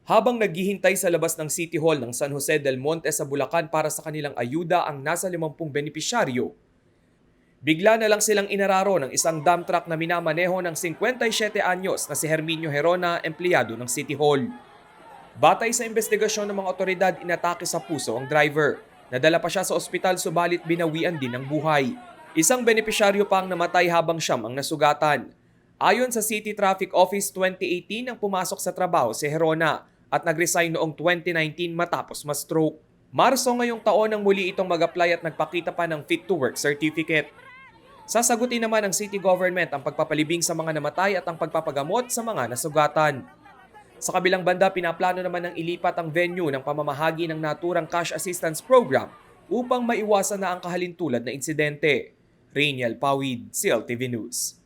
Habang naghihintay sa labas ng City Hall ng San Jose del Monte sa Bulacan para sa kanilang ayuda ang nasa 50 benepisyaryo, bigla na lang silang inararo ng isang dump truck na minamaneho ng 57 anyos na si Herminio Herona, empleyado ng City Hall. Batay sa investigasyon ng mga otoridad, inatake sa puso ang driver. Nadala pa siya sa ospital subalit binawian din ng buhay. Isang benepisyaryo pa ang namatay habang siyam ang nasugatan. Ayon sa City Traffic Office, 2018 nang pumasok sa trabaho si Herona at nag-resign noong 2019 matapos ma-stroke. Marso ngayong taon nang muli itong mag-apply at nagpakita pa ng Fit to Work certificate. Sasagutin naman ng city government ang pagpapalibing sa mga namatay at ang pagpapagamot sa mga nasugatan. Sa kabilang banda, pinaplano naman ng ilipat ang venue ng pamamahagi ng naturang cash assistance program upang maiwasan na ang kahalintulad na insidente. Rainiel Pawid, CLTV News.